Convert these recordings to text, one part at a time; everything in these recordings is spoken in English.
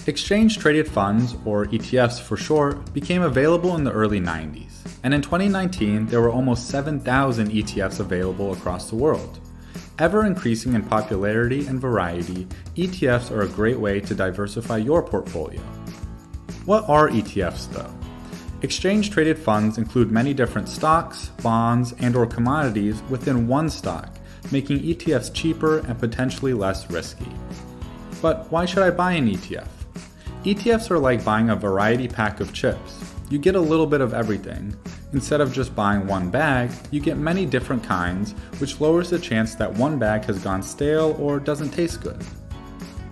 Exchange-traded funds, or ETFs for short, became available in the early 90s, and in 2019 there were almost 7,000 ETFs available across the world. Ever increasing in popularity and variety, ETFs are a great way to diversify your portfolio. What are ETFs though? Exchange-traded funds include many different stocks, bonds, and/or commodities within one stock, making ETFs cheaper and potentially less risky. But why should I buy an ETF? ETFs are like buying a variety pack of chips. You get a little bit of everything. Instead of just buying one bag, you get many different kinds, which lowers the chance that one bag has gone stale or doesn't taste good.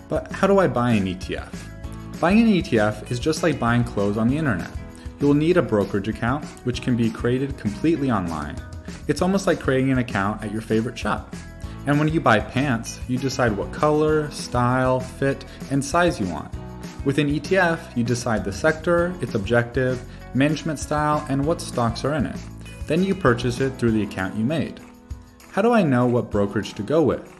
But how do I buy an ETF? Buying an ETF is just like buying clothes on the internet. You will need a brokerage account, which can be created completely online. It's almost like creating an account at your favorite shop. And when you buy pants, you decide what color, style, fit, and size you want. With an ETF, you decide the sector, its objective, management style, and what stocks are in it. Then you purchase it through the account you made. How do I know what brokerage to go with?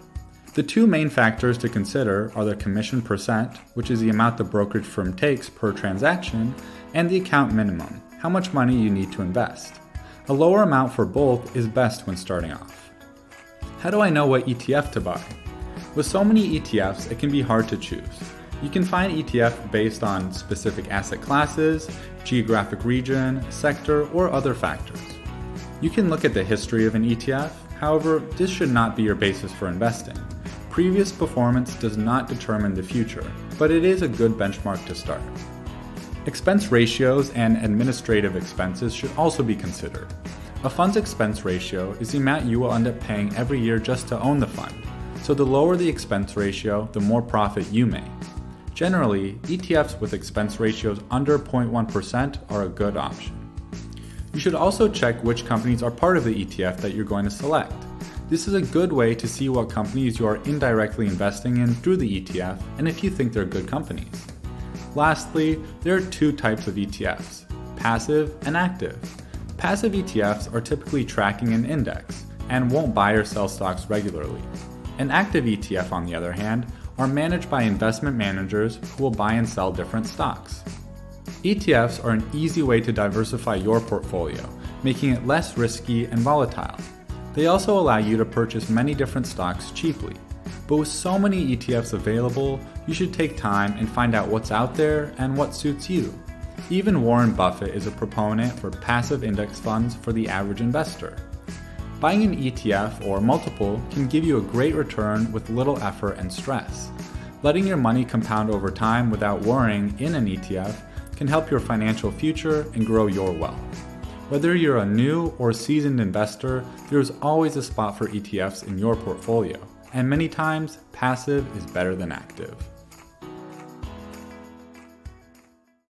The two main factors to consider are the commission percent, which is the amount the brokerage firm takes per transaction, and the account minimum, how much money you need to invest. A lower amount for both is best when starting off. How do I know what ETF to buy? With so many ETFs, it can be hard to choose. You can find ETF based on specific asset classes, geographic region, sector, or other factors. You can look at the history of an ETF, however, this should not be your basis for investing. Previous performance does not determine the future, but it is a good benchmark to start. Expense ratios and administrative expenses should also be considered. A fund's expense ratio is the amount you will end up paying every year just to own the fund, so the lower the expense ratio, the more profit you make. Generally, ETFs with expense ratios under 0.1% are a good option. You should also check which companies are part of the ETF that you're going to select. This is a good way to see what companies you are indirectly investing in through the ETF and if you think they're good companies. Lastly, there are two types of ETFs, passive and active. Passive ETFs are typically tracking an index and won't buy or sell stocks regularly. An active ETF, on the other hand, are managed by investment managers who will buy and sell different stocks. ETFs are an easy way to diversify your portfolio, making it less risky and volatile. They also allow you to purchase many different stocks cheaply. But with so many ETFs available, you should take time and find out what's out there and what suits you. Even Warren Buffett is a proponent for passive index funds for the average investor. Buying an ETF or multiple can give you a great return with little effort and stress. Letting your money compound over time without worrying in an ETF can help your financial future and grow your wealth. Whether you're a new or seasoned investor, there's always a spot for ETFs in your portfolio, and many times passive is better than active.